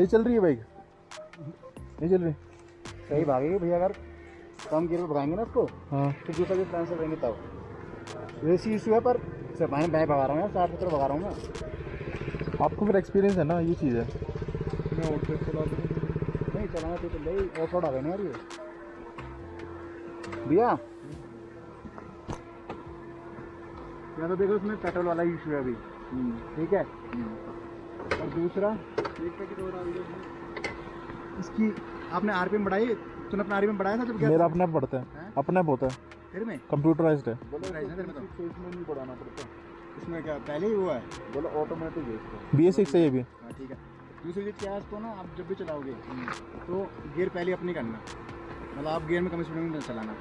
सही चल रही है बाइक? नहीं चल रही? सही भागेगी भैया, अगर कम गियर पे भगाएंगे ना उसको, हाँ फिर दूसरा भी ट्रांसफर करेंगे तब। वैसी इशू है, पर सर मैं भगा रहा हूँ यार, 60-70 भगा रहा हूँ मैं। आपको फिर एक्सपीरियंस है ना, ये चीज़ है। मैं ऑफ रोड चला दूँ, नहीं चलाना तो चल रही, ऑफ रोड आ गए ना यार ये भैया। या तो देखो उसमें पेट्रोल वाला इशू है अभी, ठीक है। और दूसरा इसकी आपने आरपीएम बढ़ाई, तूने अपना आरपीएम बढ़ाया था जब? मेरा अपना बढ़ता है, अपना होता है, फिर में कंप्यूटराइज्ड है। इसमें नहीं बढ़ाना पड़ता, इसमें क्या पहले ही हुआ है? बोलो ऑटोमेटिक है इसका, BS6 है ये भी। हाँ ठीक है। दूसरी चीज़ क्या है, इसको ना आप जब भी चलाओगे तो गियर पहले अपनी करना, मतलब आप गियर में कम स्पीड में चलाना,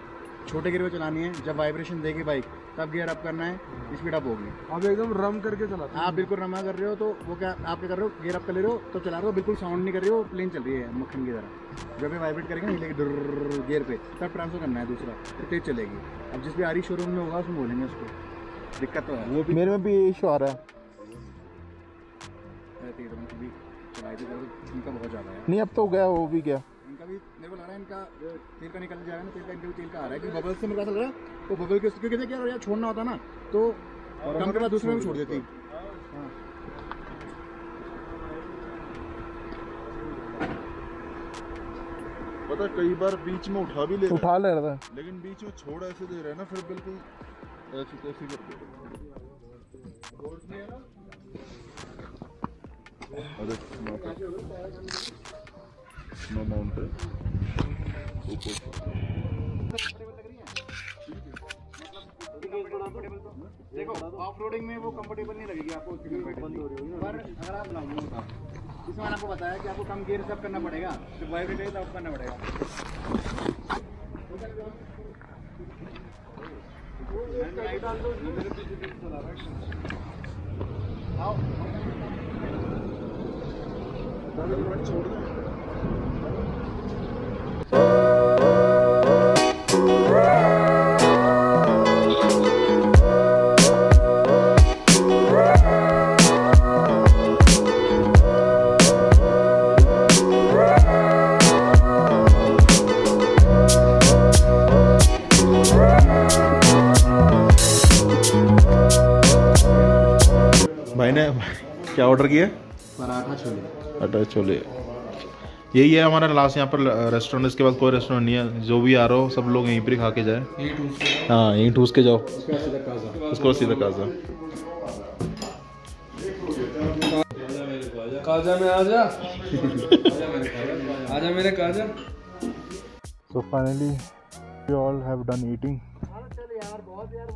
छोटे गियर में चलानी है। जब वाइब्रेशन देगी बाइक तब गियर अप करना है, स्पीड अप होगी। आप एकदम रम करके चलाते आप बिल्कुल रमा कर रहे हो तो वो क्या आप क्या कर रहे हो, गियर अप कर ले रहे हो तो चला रहे हो, बिल्कुल साउंड नहीं कर रहे हो, प्लेन चल रही है मक्खन की तरह। जब ये वाइब्रेट करेंगे ना हिलेगी डर गियर पे, तब ट्रांसफर करना है दूसरा, तो तेज चलेगी। अब जिस भी आ रही शोरूम में होगा उसमें बोलेंगे उसको, दिक्कत तो है। वो भी मेरे में भी इशू आ रहा है। चलाई थी इनका बहुत ज़्यादा है। नहीं अब तो गया, वो भी गया। इनका भी मेरे को लग रहा है, इनका तेल का निकल जाएगा ना, तेल का इनका भी तेल का आ रहा है कि बबल से मेरे को लग रहा है, तो बबल के क्योंकि क्या यार छोड़ना होता ना तो कम के बाद दूसरे में छोड़ देती। हाँ पता कई बार बीच में उठा भी ले उठा ले रहा था, लेकिन बीच में छोड़ ऐसे दे रहे हैं ना, फिर बिल्कुल ऐसी तैसी कर दे। अरे नो माउंट है देखो, ऑफ रोडिंग में वो कंफर्टेबल नहीं लगेगी आपको, पर अगर आप जिसमें मैंने आपको बताया कि आपको कम गियर सब करना पड़ेगा, जब वाइब्रेट है तब करना पड़ेगा। छोड़ दे। भाई ने क्या ऑर्डर किया? पराठा छोले। अटा छोले। यही है हमारा लास्ट यहाँ पर रेस्टोरेंट, इसके बाद कोई रेस्टोरेंट नहीं है। जो भी आ रहा हो सब लोग यहीं पर खा के जाए। हाँ यहीं ठूस के जाओ, उसको सीधा काजा। काजा में आजा आजा मेरे Kaza. So finally we all have done eating.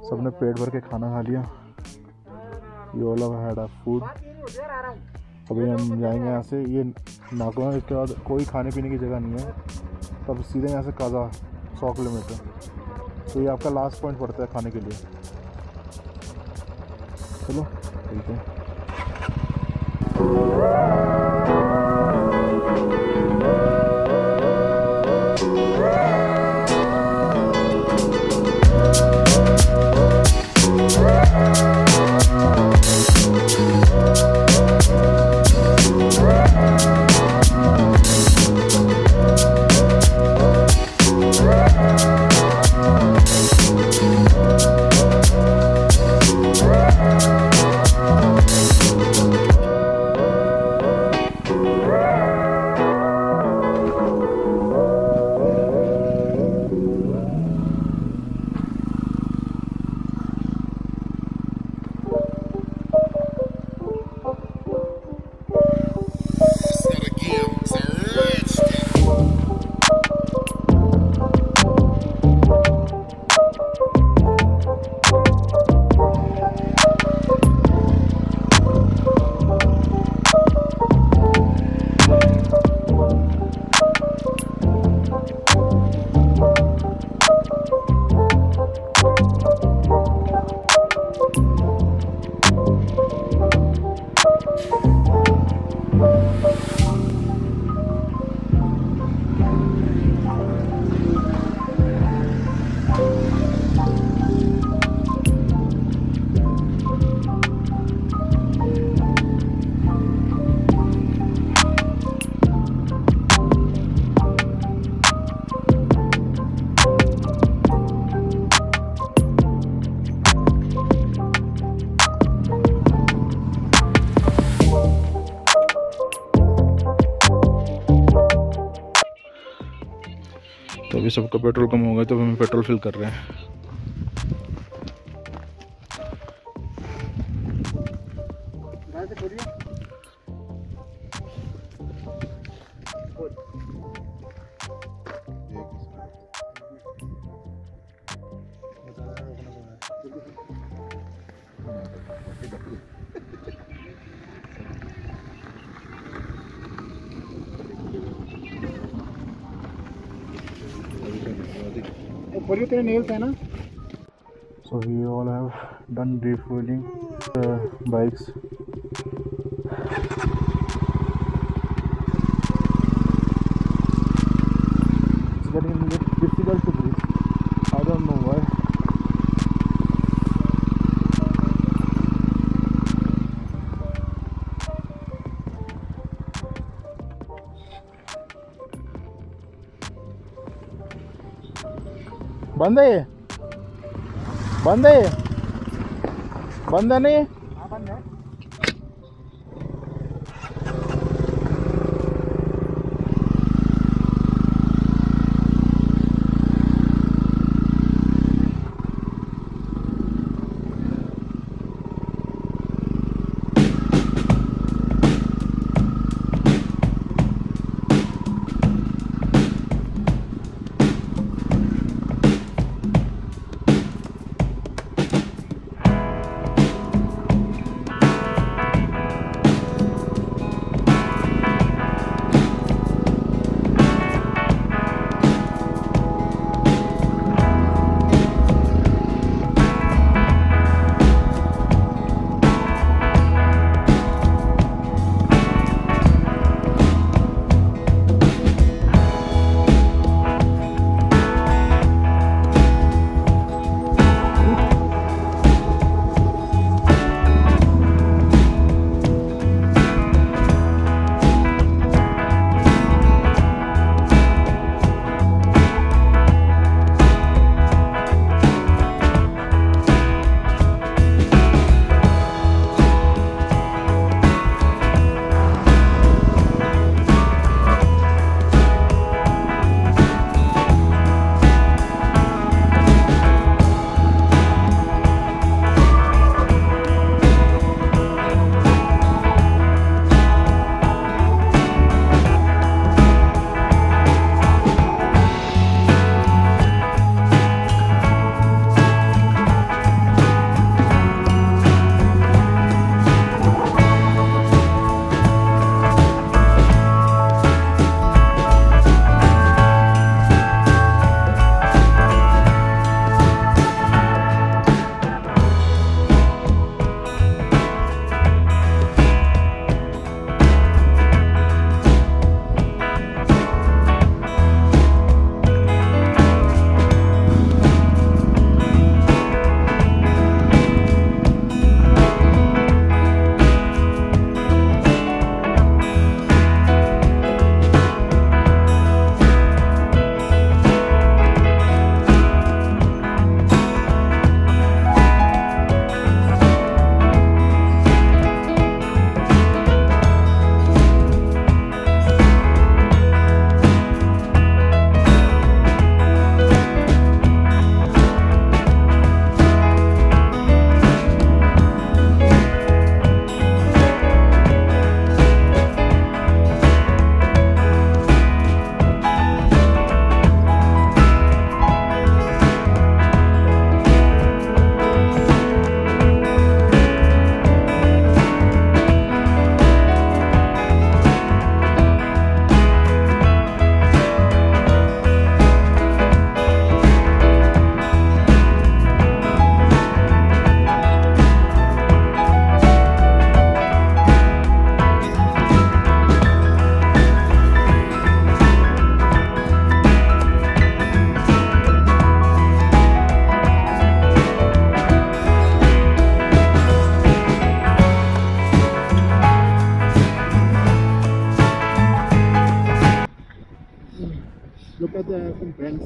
सबने पेट भर के खाना खा लिया। We all have had our food. अभी हम जाएंगे यहाँ से, ये नागवा, इसके बाद कोई खाने पीने की जगह नहीं है, तब सीधे यहाँ से काजा 100 किलोमीटर। तो ये आपका लास्ट पॉइंट पड़ता है खाने के लिए। चलो ठीक है। तो अभी सबका पेट्रोल कम हो गया तो हम पेट्रोल फिल कर रहे हैं। तेरे नेल्स है ना। So we all have done refueling the bikes. It's getting a bit difficult to breathe. I don't know why. बंद है ये, बंद है ये, बंद है नहीं। हाँ बंद है। Look at the friends.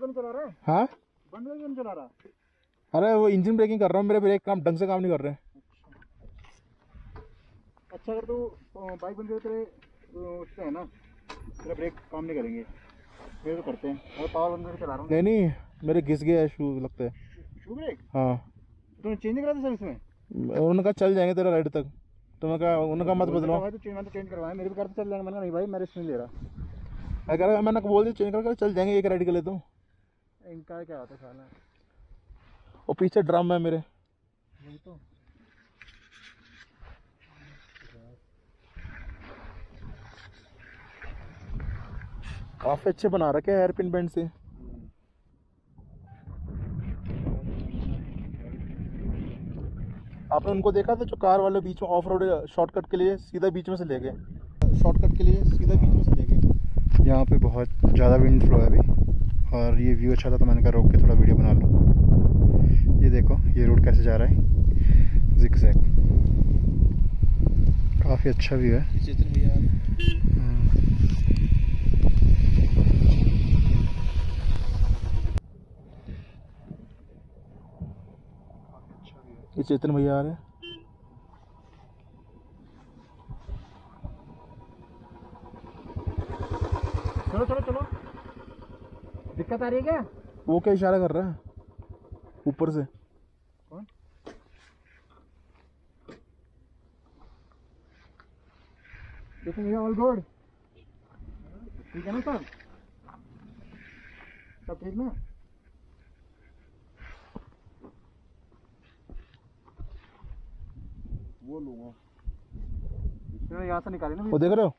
करके नहीं चला रहा है? हाँ बंद करके नहीं चला रहा? अरे वो इंजन ब्रेकिंग कर रहा हूँ, मेरे ब्रेक काम ढंग से काम नहीं कर रहे। अच्छा अगर तू बाइक बंद करके तेरे उससे है ना, तेरा ब्रेक काम नहीं करेंगे, मेरे तो करते हैं। और पावर बंद करके चला रहा हूँ। नहीं नहीं, मेरे घिस गया है शूज लगता है। शू ब्रेक? हाँ तूने चेंज नहीं करा था सर्विस में? उन्होंने कहा चल जाएंगे तेरा राइड तक, तो मैं कहा उन्होंने कहा मत बदलो। भाई तो चेंज करवाया, मेरे भी कार तो चल जाएंगे। मैंने कहा नहीं भाई मैं रिस्क नहीं ले रहा। मैं कह रहा, मैंने बोल दिया चेंज करके चल जाएंगे एक राइड के लिए। तो इनका क्या होता है साला? वो पीछे ड्रम है मेरे। वही तो काफी अच्छे बना रखे हैं हेयरपिन बैंड से। आपने उनको देखा था जो कार वाले बीच में ऑफ रोड शॉर्टकट के लिए सीधा बीच में से ले गए, शॉर्टकट के लिए सीधा बीच में से ले गए। यहाँ पे बहुत ज़्यादा विंड फ्लो है अभी, और ये व्यू अच्छा था तो मैंने कहा रोक के थोड़ा वीडियो बना लूँ। ये देखो ये रोड कैसे जा रहा है, जिगजैग, काफ़ी अच्छा व्यू है। ये चेतन भैया आ रहे हैं। चलो चलो चलो, दिक्कत आ रही है क्या? वो क्या इशारा कर रहा है ऊपर से? कौन? देखो भैया ऑल गुड, ठीक है ना सब? सब ठीक ना? वो लूंगा यहाँ से निकाले ना। वो देख रहे हो?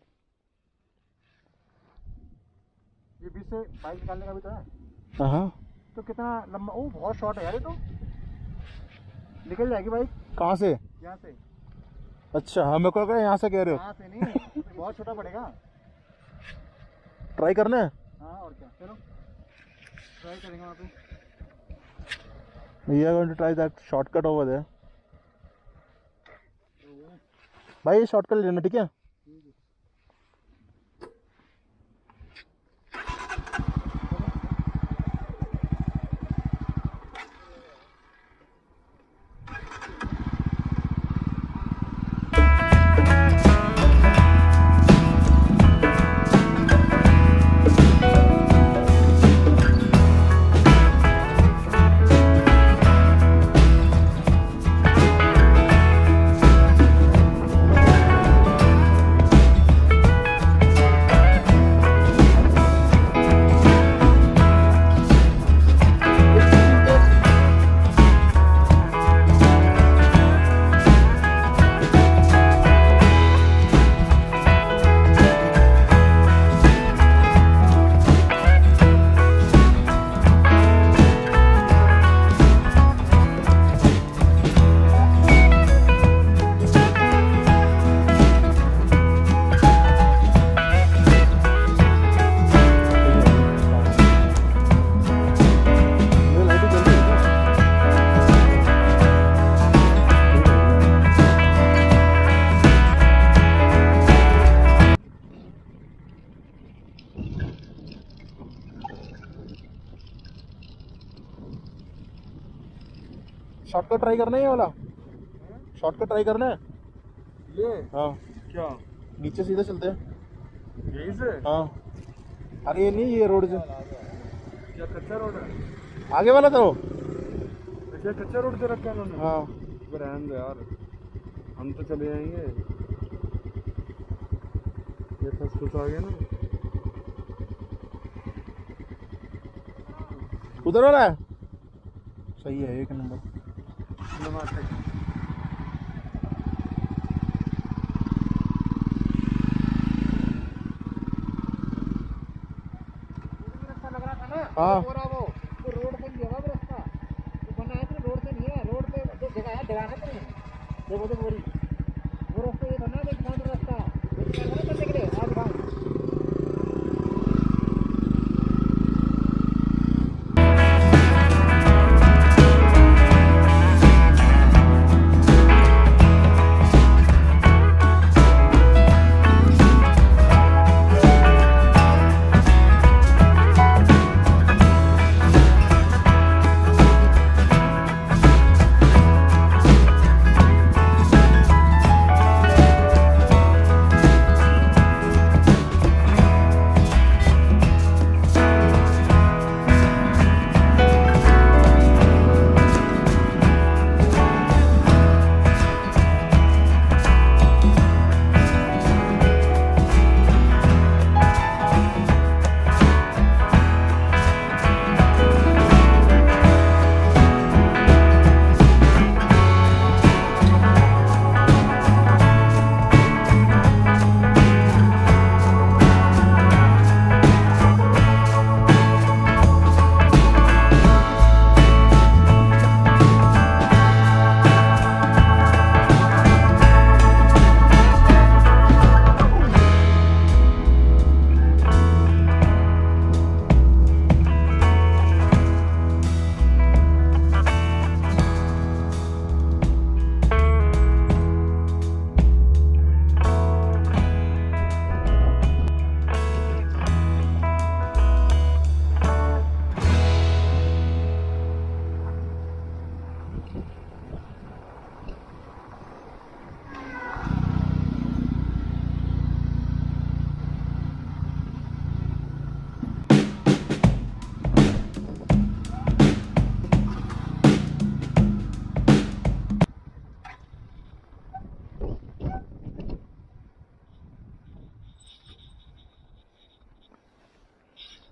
ये बीच से बाइक निकालने का भी तो है। हाँ तो कितना लंबा, ओ बहुत शॉर्ट है यार ये तो, निकल जाएगी बाइक। कहाँ से? यहाँ से। अच्छा हाँ, मेरे को लगा यहाँ से कह रहे हो। यहाँ से नहीं, बहुत छोटा पड़ेगा। ट्राई करना है? हाँ और क्या, चलो ट्राई करेंगे वहाँ पे। We are going to try that shortcut over there. भाई ये शॉर्टकट लेना, ठीक है? शॉर्टकट ट्राई करना है ये वाला, शॉर्टकट ट्राई करना है ये हाँ। क्या नीचे सीधे चलते हैं यहीं से? हाँ। अरे ये नहीं, ये रोड से क्या कच्चा रोड है आगे वाला तो? क्या कच्चा रोड से रखा है उन्होंने? हाँ रहने दो यार, हम तो चले जाएंगे। ये फंस फुस आ गया ना। उधर वाला है सही है, एक नंबर। नमस्ते। हाँ वो रोड पे नहीं है रास्ता, तो बना है रोड पे नहीं है, रोड पे जो जगह है जगह है देखो तो बोरी वो रास्ता ये बना है, एक रास्ता करने के लिए आज भाई।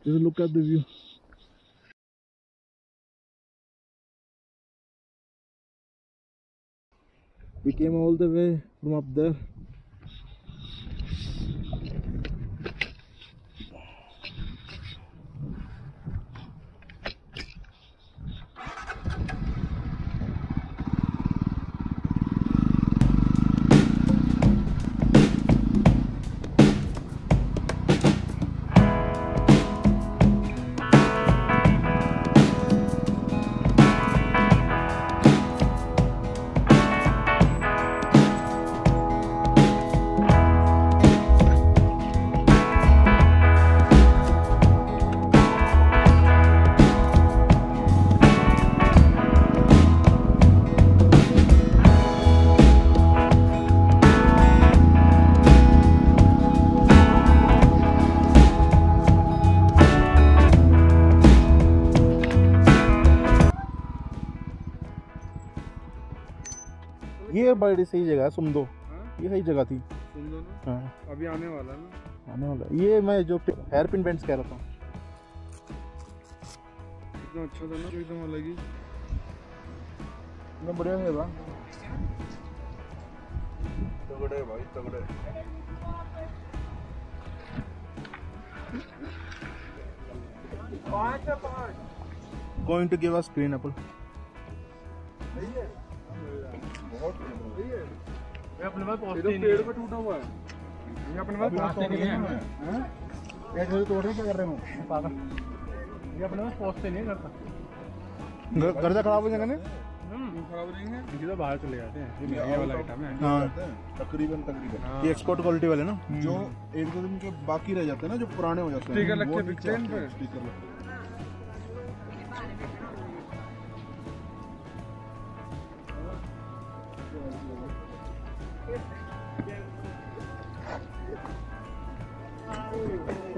Just look at the view. We came all the way from up there. ये बड़ी सही जगह है सुमदो। ये सही जगह थी सुमदो ना। हाँ अभी आने वाला ना। आने वाला। ये मैं जो हेयर पिन पेंट्स कह रहा था। कितना अच्छा था ना, एकदम अलग ही। ना बढ़िया है बा। तगड़े भाई तगड़े। Going to give us green apple. अपने पास पेड़ पे टूटा हुआ है। ये अपने पास पहुंचते नहीं है। ये जो तोड़ रहे क्या कर रहे हो पागल? ये अपने पास पहुंचते नहीं करता। घर से खराब हो जाएगा ना? खराब नहीं है। ये तो बाहर चले जाते हैं। ये महंगे वाला आइटम है। हाँ तकरीबन ये एक्सपोर्ट क्वालिटी वाले ना। जो एक दो दिन के बाकी रह जाते हैं ना, जो पुराने हो जाते हैं। स्टिकर लग के बिकते हैं पे। स्टिकर लग के।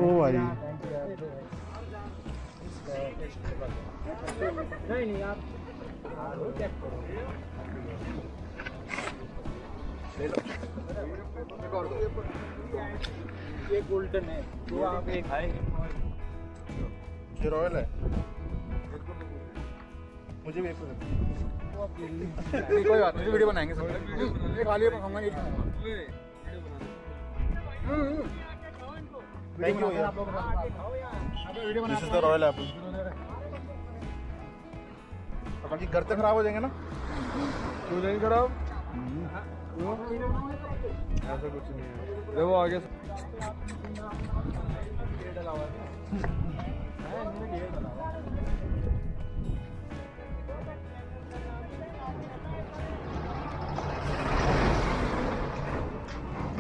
ओ भाई नहीं आप ये गोल्डन है तो आप एक खाएंगे। ये रॉयल है। मुझे भी एक कोई बात नहीं, वीडियो बनाएंगे सब। ये खा लिया खाऊंगा, ये खाऊंगा। Thank you. This is the royal Apple. बाकी घर से खराब हो जाएंगे ना? क्यों नहीं खराब? ऐसा कुछ नहीं है। देखो आगे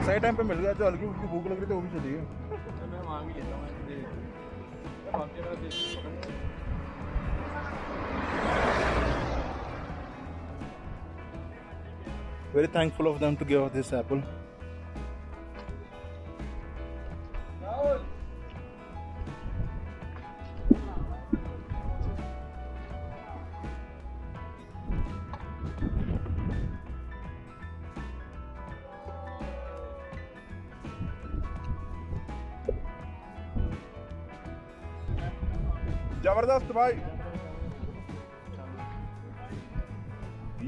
सही टाइम पे मिल गया। जो हल्की फुल्की भूख लग रही थी वो भी चली गई। मैं मांग ही लेता हूँ। Very thankful of them to give us this apple. जबरदस्त भाई।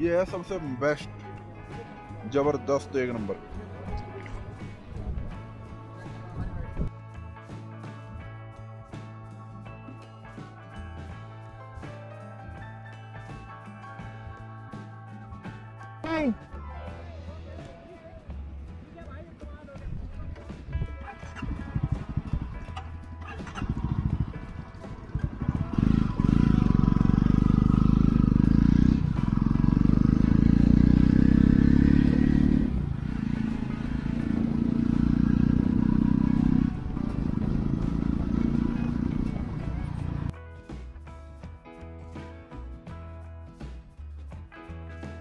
ये है सबसे बेस्ट, जबरदस्त, एक नंबर। Hey.